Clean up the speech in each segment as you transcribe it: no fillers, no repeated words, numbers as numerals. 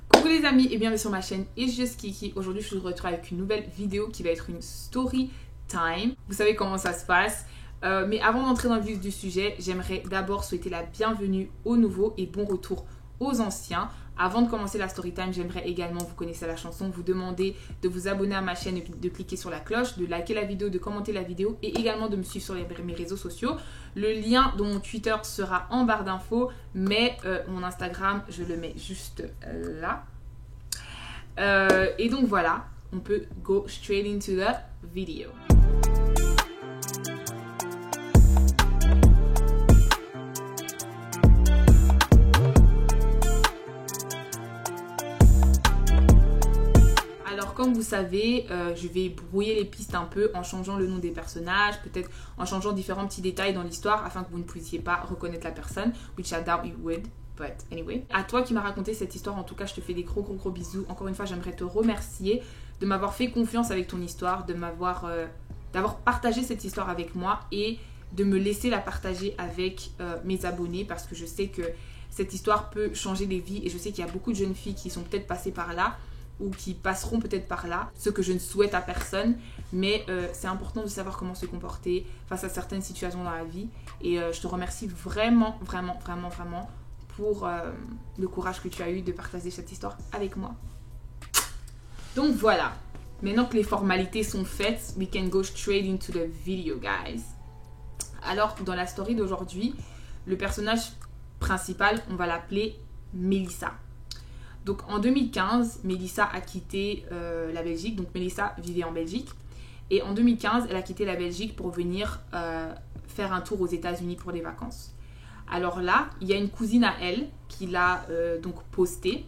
Coucou les amis et bienvenue sur ma chaîne It's Just Kiki. Aujourd'hui je vous retrouve avec une nouvelle vidéo qui va être une story time. Vous savez comment ça se passe. Mais avant d'entrer dans le vif du sujet, j'aimerais d'abord souhaiter la bienvenue aux nouveaux et bon retour aux anciens. Avant de commencer la story time, j'aimerais également, vous connaissez la chanson, vous demander de vous abonner à ma chaîne, de cliquer sur la cloche, de liker la vidéo, de commenter la vidéo et également de me suivre sur mes réseaux sociaux. Le lien de mon Twitter sera en barre d'infos, mais mon Instagram, je le mets juste là. Et donc voilà, on peut go straight into the video. Comme vous savez, je vais brouiller les pistes un peu en changeant le nom des personnages, peut-être en changeant différents petits détails dans l'histoire afin que vous ne puissiez pas reconnaître la personne, which I doubt you would, but anyway. À toi qui m'as raconté cette histoire, en tout cas, je te fais des gros bisous. Encore une fois, j'aimerais te remercier de m'avoir fait confiance avec ton histoire, d'avoir partagé cette histoire avec moi et de me laisser la partager avec mes abonnés parce que je sais que cette histoire peut changer des vies et je sais qu'il y a beaucoup de jeunes filles qui sont peut-être passées par là ou qui passeront peut-être par là, ce que je ne souhaite à personne, mais c'est important de savoir comment se comporter face à certaines situations dans la vie, et je te remercie vraiment pour le courage que tu as eu de partager cette histoire avec moi. Donc voilà, maintenant que les formalités sont faites, we can go straight into the video, guys. Alors, dans la story d'aujourd'hui, le personnage principal, on va l'appeler Melissa. Donc en 2015, Melissa a quitté la Belgique. Donc Melissa vivait en Belgique. Et en 2015, elle a quitté la Belgique pour venir faire un tour aux États-Unis pour les vacances. Alors là, il y a une cousine à elle qui l'a donc postée.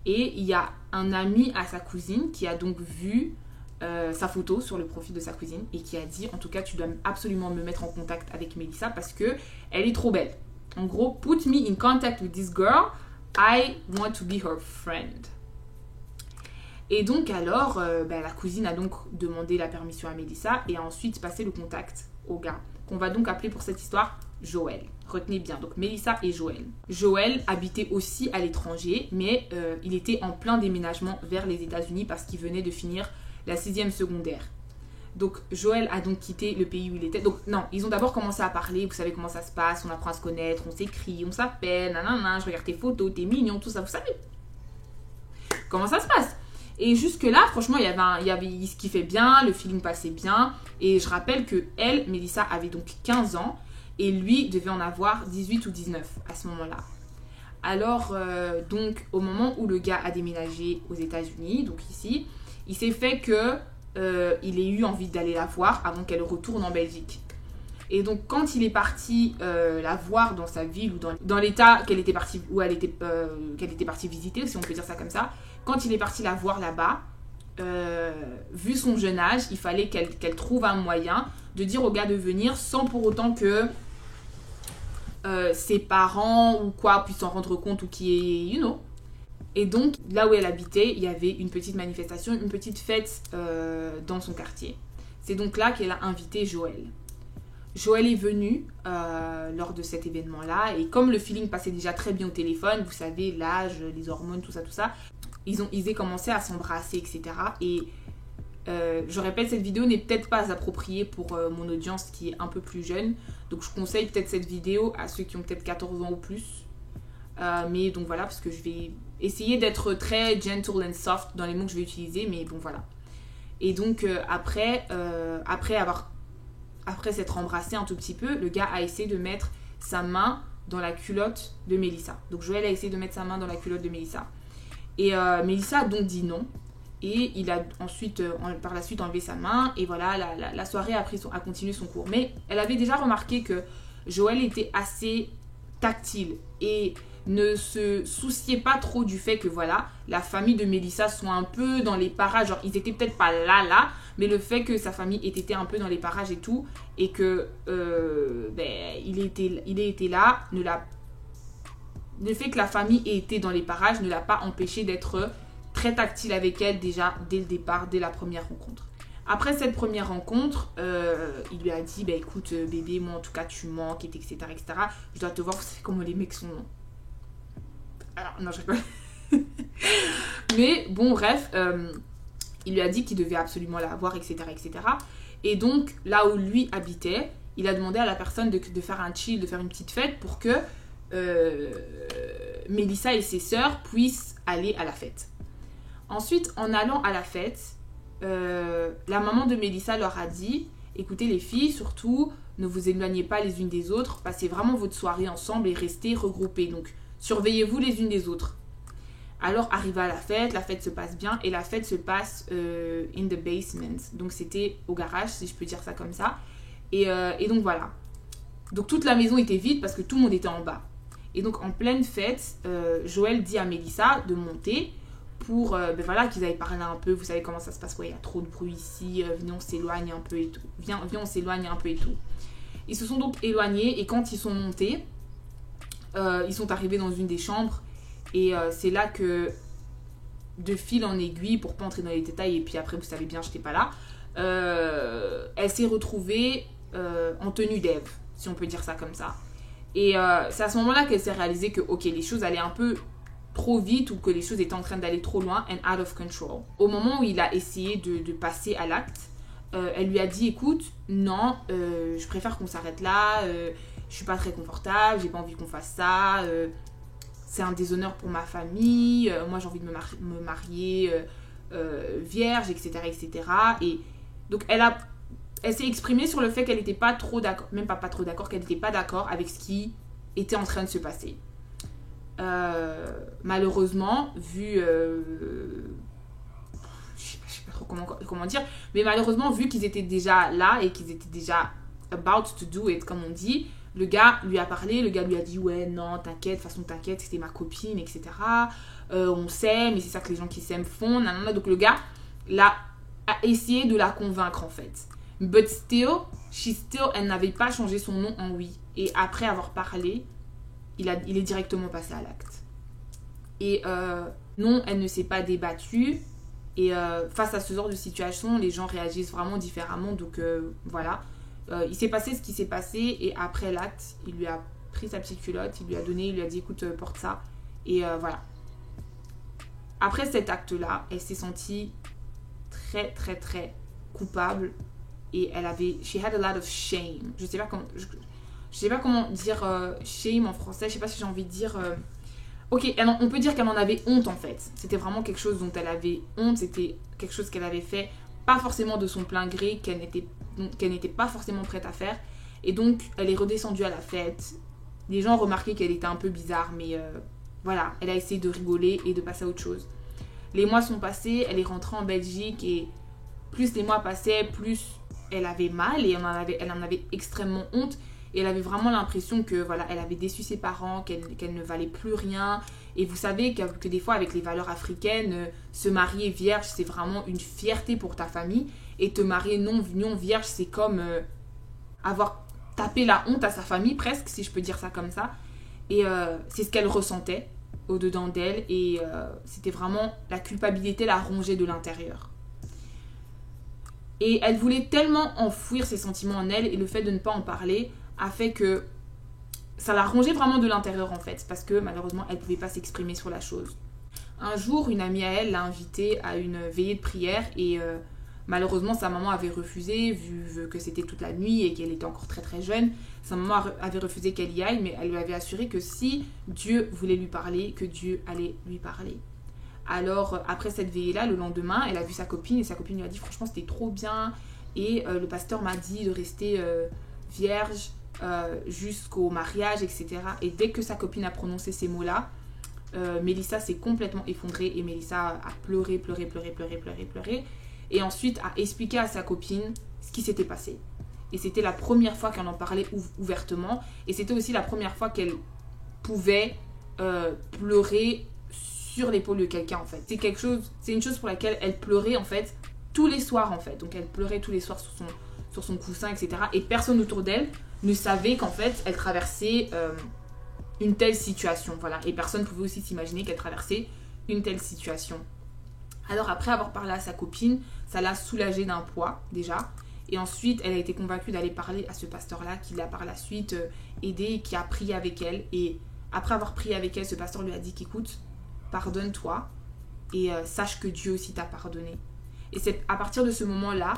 Et il y a un ami à sa cousine qui a donc vu sa photo sur le profil de sa cousine et qui a dit, en tout cas, tu dois absolument me mettre en contact avec Melissa parce qu'elle est trop belle. En gros, put me in contact with this girl. I want to be her friend. Et donc alors, la cousine a donc demandé la permission à Melissa et a ensuite passé le contact au gars, qu'on va donc appeler pour cette histoire Joël. Retenez bien, donc Melissa et Joël. Joël habitait aussi à l'étranger, mais il était en plein déménagement vers les États-Unis parce qu'il venait de finir la 6e secondaire. Donc Joël a donc quitté le pays où il était. Donc non, ils ont d'abord commencé à parler, vous savez comment ça se passe, on apprend à se connaître, on s'écrit, on s'appelle, nanana, je regarde tes photos, t'es mignon, tout ça, vous savez comment ça se passe. Et jusque là, franchement, il se kiffait bien, le feeling passait bien. Et je rappelle que elle, Melissa, avait donc 15 ans et lui devait en avoir 18 ou 19 à ce moment-là. Alors, donc, au moment où le gars a déménagé aux États-Unis, donc ici, il s'est fait que il ait eu envie d'aller la voir avant qu'elle retourne en Belgique. Et donc quand il est parti la voir dans sa ville ou dans l'état qu'elle était partie, qu'elle était partie visiter, si on peut dire ça comme ça, quand il est parti la voir là-bas, vu son jeune âge, il fallait qu'elle trouve un moyen de dire au gars de venir sans pour autant que ses parents ou quoi puissent s'en rendre compte ou qui est, Et donc, là où elle habitait, il y avait une petite manifestation, une petite fête dans son quartier. C'est donc là qu'elle a invité Joël. Joël est venu lors de cet événement-là. Et comme le feeling passait déjà très bien au téléphone, vous savez, l'âge, les hormones, tout ça, ils ont commencé à s'embrasser, etc. Et je répète, cette vidéo n'est peut-être pas appropriée pour mon audience qui est un peu plus jeune. Donc, je conseille peut-être cette vidéo à ceux qui ont peut-être 14 ans ou plus. Mais donc voilà, parce que je vais essayer d'être très gentle and soft dans les mots que je vais utiliser, mais bon voilà. Et donc après s'être embrassé un tout petit peu, le gars a essayé de mettre sa main dans la culotte de Melissa. Donc Joël a essayé de mettre sa main dans la culotte de Melissa. Et Melissa a donc dit non. Et il a ensuite, par la suite, enlevé sa main. Et voilà, la soirée a continué son cours. Mais elle avait déjà remarqué que Joël était assez tactile et ne se souciait pas trop du fait que voilà, la famille de Melissa soit un peu dans les parages, genre ils étaient peut-être pas là, mais le fait que sa famille ait été un peu dans les parages et tout, et que il ait été là, le fait que la famille ait été dans les parages ne l'a pas empêché d'être très tactile avec elle déjà dès le départ, dès la première rencontre. Après cette première rencontre, il lui a dit, écoute bébé, moi en tout cas tu manques, etc. Je dois te voir, vous savez comment les mecs sont. Alors, non, je rigole. Mais bon, bref, il lui a dit qu'il devait absolument la voir, etc., etc. Et donc, là où lui habitait, il a demandé à la personne de faire un chill, de faire une petite fête pour que Mélissa et ses sœurs puissent aller à la fête. Ensuite, en allant à la fête, la maman de Mélissa leur a dit « Écoutez les filles, surtout, ne vous éloignez pas les unes des autres, passez vraiment votre soirée ensemble et restez regroupées. Donc, surveillez-vous les unes des autres. » Alors, arrivé à la fête se passe bien et la fête se passe in the basement. Donc, c'était au garage, si je peux dire ça comme ça. Et donc, voilà. Donc, toute la maison était vide parce que tout le monde était en bas. Et donc, en pleine fête, Joël dit à Mélissa de monter pour voilà, qu'ils aillent parler un peu. Vous savez comment ça se passe, ouais, il y a trop de bruit ici, venez, on s'éloigne un peu et tout. Viens, on s'éloigne un peu et tout. Ils se sont donc éloignés et quand ils sont montés, ils sont arrivés dans une des chambres et c'est là que, de fil en aiguille, pour pas entrer dans les détails, et puis après, vous savez bien, je n'étais pas là, elle s'est retrouvée en tenue d'Ève, si on peut dire ça comme ça. Et c'est à ce moment-là qu'elle s'est réalisée que, ok, les choses allaient un peu trop vite ou que les choses étaient en train d'aller trop loin and out of control. Au moment où il a essayé de passer à l'acte, elle lui a dit, écoute, non, je préfère qu'on s'arrête là, je suis pas très confortable, j'ai pas envie qu'on fasse ça, c'est un déshonneur pour ma famille, moi j'ai envie de me marier vierge, etc., etc. Et donc elle s'est exprimée sur le fait qu'elle n'était pas trop d'accord, même pas trop d'accord, qu'elle n'était pas d'accord avec ce qui était en train de se passer. Malheureusement, vu... je sais pas trop comment dire, mais malheureusement, vu qu'ils étaient déjà là et qu'ils étaient déjà about to do it, comme on dit, le gars lui a parlé, le gars lui a dit « Ouais, non, t'inquiète, de toute façon, t'inquiète, c'était ma copine, etc. On s'aime, et c'est ça que les gens qui s'aiment font. » Nanana. Donc le gars a essayé de la convaincre, en fait. But still, elle n'avait pas changé son nom en oui. Et après avoir parlé, il est directement passé à l'acte. Et non, elle ne s'est pas débattue. Et face à ce genre de situation, les gens réagissent vraiment différemment. Donc voilà. Il s'est passé ce qui s'est passé. Et après l'acte, il lui a pris sa petite culotte, il lui a donné, il lui a dit écoute, porte ça. Et voilà. Après cet acte-là, elle s'est sentie très, très, très coupable. Et elle avait... She had a lot of shame. Je sais pas comment dire shame en français. Je sais pas si j'ai envie de dire... Ok, on peut dire qu'elle en avait honte en fait. C'était vraiment quelque chose dont elle avait honte. C'était quelque chose qu'elle avait fait, pas forcément de son plein gré, qu'elle n'était pas forcément prête à faire. Et donc, elle est redescendue à la fête. Les gens ont remarqué qu'elle était un peu bizarre, mais voilà, elle a essayé de rigoler et de passer à autre chose. Les mois sont passés, elle est rentrée en Belgique et plus les mois passaient, plus elle avait mal et elle en avait extrêmement honte. Et elle avait vraiment l'impression que voilà, elle avait déçu ses parents, qu'elle ne valait plus rien. Et vous savez que des fois, avec les valeurs africaines, se marier vierge, c'est vraiment une fierté pour ta famille. Et te marier non vierge, c'est comme avoir tapé la honte à sa famille, presque, si je peux dire ça comme ça. Et c'est ce qu'elle ressentait au-dedans d'elle. Et c'était vraiment la culpabilité, la rongeait de l'intérieur. Et elle voulait tellement enfouir ses sentiments en elle, et le fait de ne pas en parler a fait que ça la rongeait vraiment de l'intérieur en fait, parce que malheureusement elle ne pouvait pas s'exprimer sur la chose. Un jour, une amie à elle l'a invitée à une veillée de prière et malheureusement sa maman avait refusé, vu que c'était toute la nuit et qu'elle était encore très très jeune. Sa maman avait refusé qu'elle y aille, mais elle lui avait assuré que si Dieu voulait lui parler, que Dieu allait lui parler. Alors après cette veillée-là, le lendemain, elle a vu sa copine et sa copine lui a dit franchement c'était trop bien et le pasteur m'a dit de rester vierge jusqu'au mariage, etc. Et dès que sa copine a prononcé ces mots-là, Mélissa s'est complètement effondrée et Mélissa a pleuré. Et ensuite a expliqué à sa copine ce qui s'était passé. Et c'était la première fois qu'elle en parlait ouvertement. Et c'était aussi la première fois qu'elle pouvait pleurer sur l'épaule de quelqu'un en fait. C'est une chose pour laquelle elle pleurait en fait tous les soirs en fait. Donc elle pleurait tous les soirs sur son coussin, etc. Et personne autour d'elle ne savait qu'en fait elle traversait une telle situation. Voilà. Et personne ne pouvait aussi s'imaginer qu'elle traversait une telle situation. Alors après avoir parlé à sa copine, ça l'a soulagée d'un poids déjà. Et ensuite elle a été convaincue d'aller parler à ce pasteur-là qui l'a par la suite aidé et qui a prié avec elle. Et après avoir prié avec elle, ce pasteur lui a dit qu'écoute, pardonne-toi et sache que Dieu aussi t'a pardonné. Et c'est à partir de ce moment-là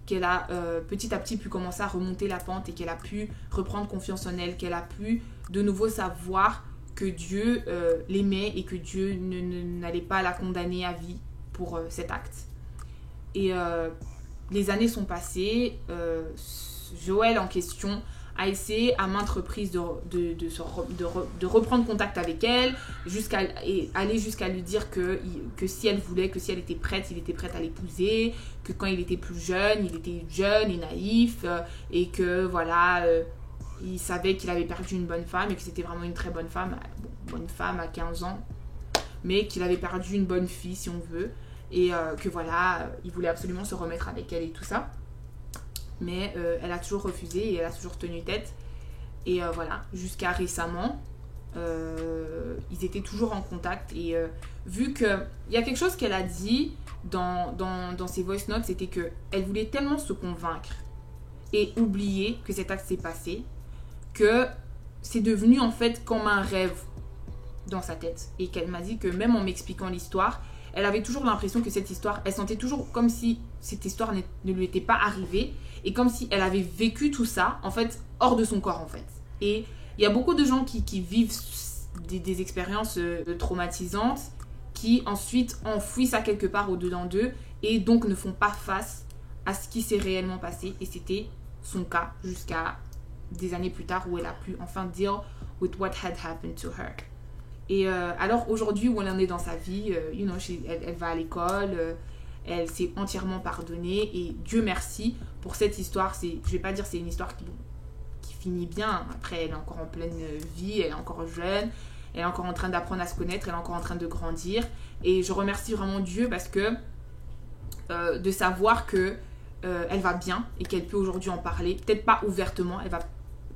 qu'elle a petit à petit pu commencer à remonter la pente et qu'elle a pu reprendre confiance en elle, qu'elle a pu de nouveau savoir que Dieu l'aimait et que Dieu n'allait pas la condamner à vie pour cet acte. Et les années sont passées, Joël en question a essayé à maintes reprises de reprendre contact avec elle, aller jusqu'à lui dire que si elle voulait, que si elle était prête, il était prêt à l'épouser, que quand il était plus jeune, il était jeune et naïf, et que voilà, il savait qu'il avait perdu une bonne femme et que c'était vraiment une très bonne femme, bonne femme à 15 ans, mais qu'il avait perdu une bonne fille si on veut, et que voilà, il voulait absolument se remettre avec elle et tout ça. Mais elle a toujours refusé et elle a toujours tenu tête. Et voilà, jusqu'à récemment, ils étaient toujours en contact. Et vu qu'il y a quelque chose qu'elle a dit dans ses voice notes, c'était qu'elle voulait tellement se convaincre et oublier que cet acte s'est passé, que c'est devenu en fait comme un rêve dans sa tête. Et qu'elle m'a dit que même en m'expliquant l'histoire, elle avait toujours l'impression que cette histoire, elle sentait toujours comme si cette histoire ne lui était pas arrivée et comme si elle avait vécu tout ça, en fait, hors de son corps, en fait. Et il y a beaucoup de gens qui vivent des expériences traumatisantes qui ensuite enfouissent ça quelque part au-dedans d'eux et donc ne font pas face à ce qui s'est réellement passé. Et c'était son cas jusqu'à des années plus tard où elle a pu enfin deal with what had happened to her. Et alors aujourd'hui où elle en est dans sa vie, elle va à l'école, elle s'est entièrement pardonnée et Dieu merci pour cette histoire. Je vais pas dire c'est une histoire qui finit bien, après elle est encore en pleine vie, elle est encore jeune, elle est encore en train d'apprendre à se connaître, elle est encore en train de grandir et je remercie vraiment Dieu parce que de savoir que elle va bien et qu'elle peut aujourd'hui en parler, peut-être pas ouvertement, elle va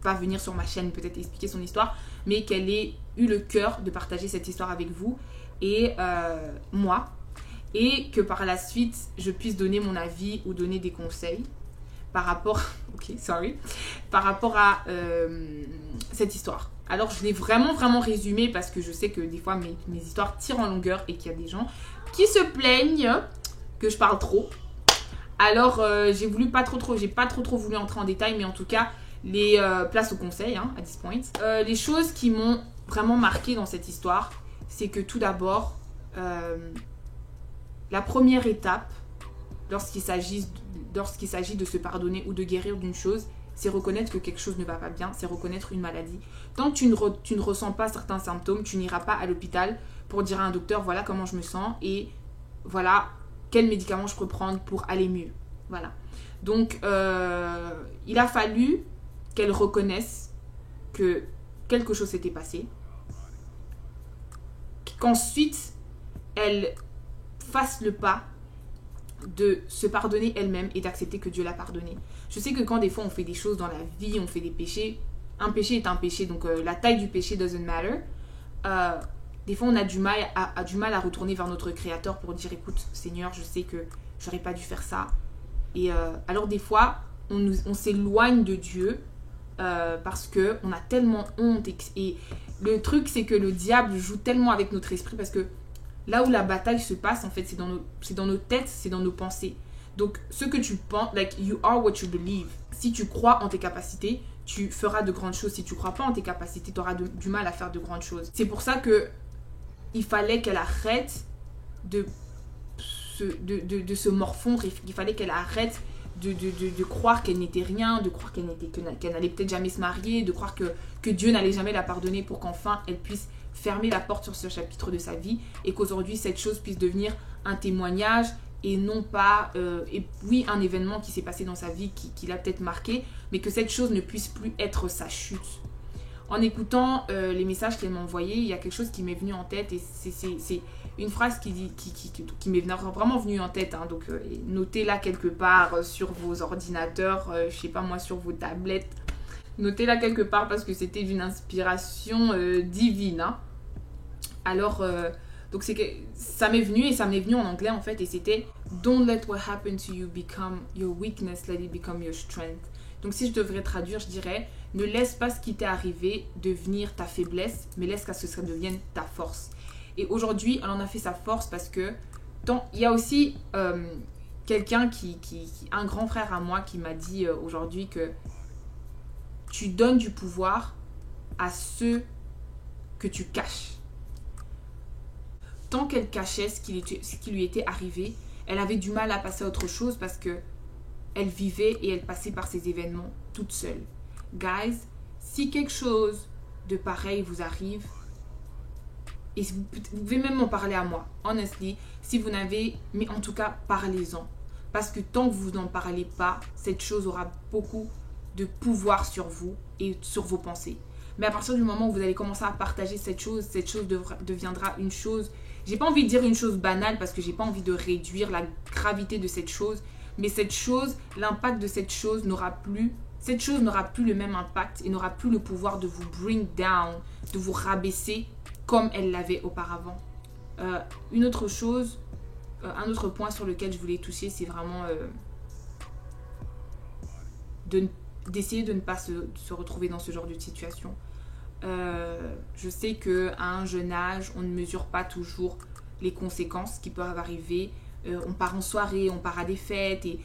pas venir sur ma chaîne peut-être expliquer son histoire, mais qu'elle ait eu le cœur de partager cette histoire avec vous et moi, et que par la suite je puisse donner mon avis ou donner des conseils par rapport par rapport à cette histoire. Alors je l'ai vraiment résumé parce que je sais que des fois mes histoires tirent en longueur et qu'il y a des gens qui se plaignent que je parle trop. Alors j'ai pas trop voulu entrer en détail, mais en tout cas les places au conseil à this point. Les choses qui m'ont vraiment marqué dans cette histoire, c'est que tout d'abord, la première étape lorsqu'il s'agit de se pardonner ou de guérir d'une chose, c'est reconnaître que quelque chose ne va pas bien, c'est reconnaître une maladie. Tant que tu ne ressens pas certains symptômes, tu n'iras pas à l'hôpital pour dire à un docteur voilà comment je me sens et voilà quels médicaments je peux prendre pour aller mieux. Voilà. Donc il a fallu qu'elle reconnaisse que quelque chose s'était passé, qu'ensuite elle fasse le pas de se pardonner elle-même et d'accepter que Dieu l'a pardonné. Je sais que quand des fois on fait des choses dans la vie, on fait des péchés, un péché est un péché, donc la taille du péché doesn't matter. Des fois on a du mal à retourner vers notre Créateur pour dire écoute Seigneur, je sais que j'aurais pas dû faire ça. Et alors des fois on s'éloigne de Dieu parce qu'on a tellement honte et le truc c'est que le diable joue tellement avec notre esprit parce que là où la bataille se passe en fait c'est dans nos têtes, c'est dans nos pensées. Donc ce que tu penses, like you are what you believe. Si tu crois en tes capacités, tu feras de grandes choses. Si tu crois pas en tes capacités, tu auras du mal à faire de grandes choses. C'est pour ça que il fallait qu'elle arrête de se morfondre, il fallait qu'elle arrête de croire qu'elle n'était rien, de croire qu'elle n'allait peut-être jamais se marier, de croire que Dieu n'allait jamais la pardonner pour qu'enfin elle puisse fermer la porte sur ce chapitre de sa vie et qu'aujourd'hui cette chose puisse devenir un témoignage et non pas, un événement qui s'est passé dans sa vie qui l'a peut-être marqué, mais que cette chose ne puisse plus être sa chute. En écoutant les messages qu'elle m'a envoyés, il y a quelque chose qui m'est venu en tête et c'est une phrase qui m'est vraiment venue en tête. Donc notez-la quelque part sur vos ordinateurs, je sais pas moi, sur vos tablettes. Notez-la quelque part parce que c'était d'une inspiration divine. Alors, donc ça m'est venu en anglais en fait et c'était « Don't let what happened to you become your weakness, let it become your strength ». Donc si je devrais traduire, je dirais « Ne laisse pas ce qui t'est arrivé devenir ta faiblesse, mais laisse que ça devienne ta force ». Et aujourd'hui, elle en a fait sa force parce que il y a aussi quelqu'un un grand frère à moi qui m'a dit aujourd'hui que tu donnes du pouvoir à ceux que tu caches. Tant qu'elle cachait ce qui lui était arrivé, elle avait du mal à passer à autre chose parce que elle vivait et elle passait par ces événements toute seule. Guys, si quelque chose de pareil vous arrive, et vous pouvez même m'en parler à moi, honestly, si vous n'avez, mais en tout cas, parlez-en. Parce que tant que vous n'en parlez pas, cette chose aura beaucoup de pouvoir sur vous et sur vos pensées. Mais à partir du moment où vous allez commencer à partager cette chose deviendra une chose, j'ai pas envie de dire une chose banale parce que j'ai pas envie de réduire la gravité de cette chose, mais cette chose, l'impact de cette chose n'aura plus le même impact et n'aura plus le pouvoir de vous bring down, de vous rabaisser comme elle l'avait auparavant. Une autre chose, un autre point sur lequel je voulais toucher, c'est vraiment d'essayer de ne pas se retrouver dans ce genre de situation. Je sais qu'à un jeune âge, on ne mesure pas toujours les conséquences qui peuvent arriver. On part en soirée, on part à des fêtes. Et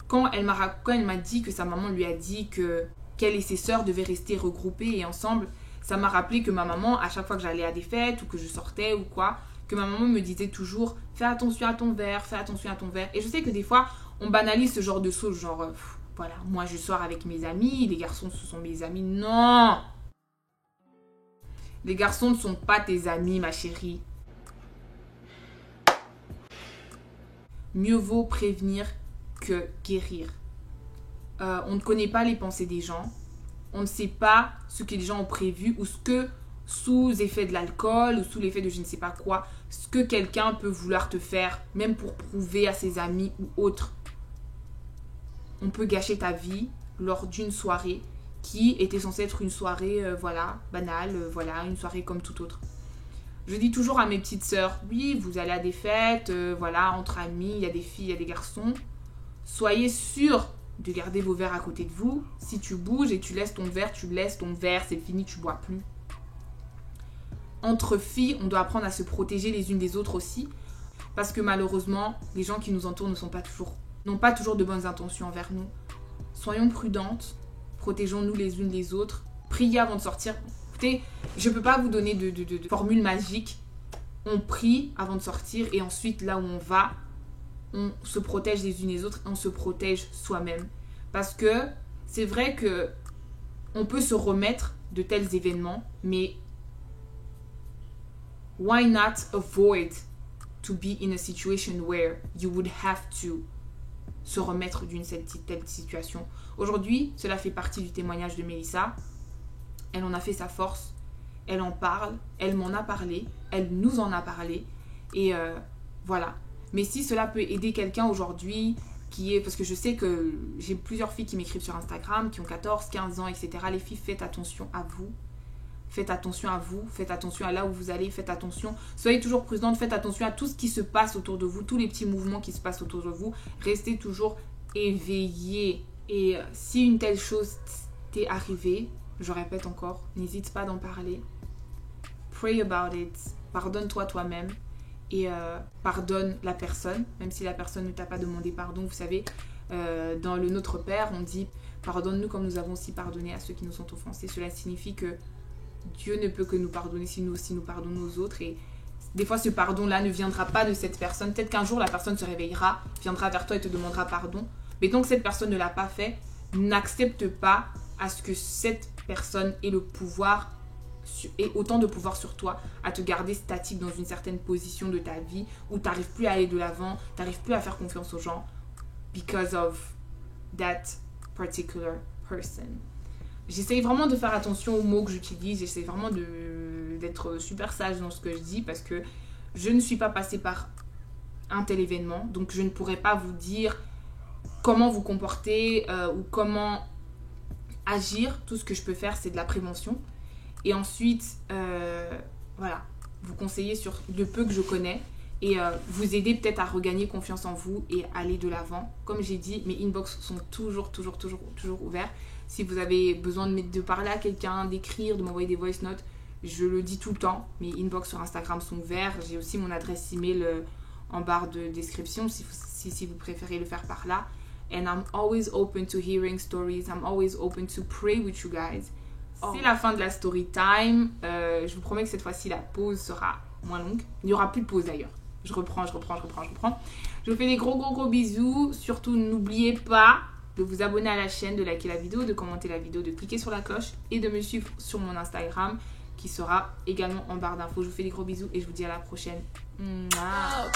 quand elle m'a dit que sa maman lui a dit qu'elle et ses sœurs devaient rester regroupées et ensemble, ça m'a rappelé que ma maman, à chaque fois que j'allais à des fêtes ou que je sortais ou quoi, que ma maman me disait toujours « Fais attention à ton verre, fais attention à ton verre ». Et je sais que des fois, on banalise ce genre de choses, genre voilà, moi je sors avec mes amis, les garçons ce sont mes amis. Non! Les garçons ne sont pas tes amis, ma chérie. Mieux vaut prévenir que guérir. On ne connaît pas les pensées des gens. On ne sait pas ce que les gens ont prévu ou ce que, sous effet de l'alcool ou sous l'effet de je ne sais pas quoi, ce que quelqu'un peut vouloir te faire, même pour prouver à ses amis ou autres. On peut gâcher ta vie lors d'une soirée qui était censée être une soirée banale, une soirée comme toute autre. Je dis toujours à mes petites sœurs, oui, vous allez à des fêtes, entre amis, il y a des filles, il y a des garçons. Soyez sûrs de garder vos verres à côté de vous. Si tu bouges et tu laisses ton verre, c'est fini, tu bois plus. Entre filles, on doit apprendre à se protéger les unes des autres aussi. Parce que malheureusement, les gens qui nous entourent n'ont pas toujours de bonnes intentions envers nous. Soyons prudentes, protégeons-nous les unes les autres. Priez avant de sortir. Écoutez, je ne peux pas vous donner de formule magique. On prie avant de sortir et ensuite, là où on va, on se protège les unes les autres et on se protège soi-même. Parce que c'est vrai que on peut se remettre de tels événements, mais why not avoid to be in a situation where you would have to se remettre d'une telle situation. Aujourd'hui, cela fait partie du témoignage de Mélissa. Elle en a fait sa force. Elle en parle. Elle m'en a parlé. Elle nous en a parlé. Et voilà. Mais si cela peut aider quelqu'un aujourd'hui parce que je sais que j'ai plusieurs filles qui m'écrivent sur Instagram, qui ont 14, 15 ans, etc. Les filles, faites attention à vous. Faites attention à vous. Faites attention à là où vous allez. Faites attention. Soyez toujours prudentes. Faites attention à tout ce qui se passe autour de vous. Tous les petits mouvements qui se passent autour de vous. Restez toujours éveillés. Et si une telle chose t'est arrivée, je répète encore, n'hésite pas d'en parler. Pray about it. Pardonne-toi toi-même. Et pardonne la personne, même si la personne ne t'a pas demandé pardon. Vous savez, dans le Notre Père, on dit « Pardonne-nous comme nous avons aussi pardonné à ceux qui nous ont offensés ». Cela signifie que Dieu ne peut que nous pardonner si nous aussi nous pardonnons aux autres. Et des fois, ce pardon-là ne viendra pas de cette personne. Peut-être qu'un jour, la personne se réveillera, viendra vers toi et te demandera pardon. Mais tant que cette personne ne l'a pas fait, n'accepte pas à ce que cette personne ait le pouvoir et autant de pouvoir sur toi à te garder statique dans une certaine position de ta vie où tu n'arrives plus à aller de l'avant, tu n'arrives plus à faire confiance aux gens because of that particular person. J'essaye vraiment de faire attention aux mots que j'utilise, j'essaie vraiment d'être super sage dans ce que je dis parce que je ne suis pas passée par un tel événement, donc je ne pourrais pas vous dire comment vous comporter ou comment agir. Tout ce que je peux faire, c'est de la prévention. Et ensuite, vous conseiller sur le peu que je connais et vous aider peut-être à regagner confiance en vous et aller de l'avant. Comme j'ai dit, mes inbox sont toujours ouverts. Si vous avez besoin de parler à quelqu'un, d'écrire, de m'envoyer des voice notes, Je le dis tout le temps, mes inbox sur Instagram sont ouverts. J'ai aussi mon adresse email en barre de description si vous préférez le faire par là. And I'm always open to hearing stories. I'm always open to pray with you guys. C'est la fin de la story time. Je vous promets que cette fois-ci, la pause sera moins longue. Il n'y aura plus de pause d'ailleurs. Je reprends. Je vous fais des gros bisous. Surtout, n'oubliez pas de vous abonner à la chaîne, de liker la vidéo, de commenter la vidéo, de cliquer sur la cloche et de me suivre sur mon Instagram qui sera également en barre d'infos. Je vous fais des gros bisous et je vous dis à la prochaine. Mouah.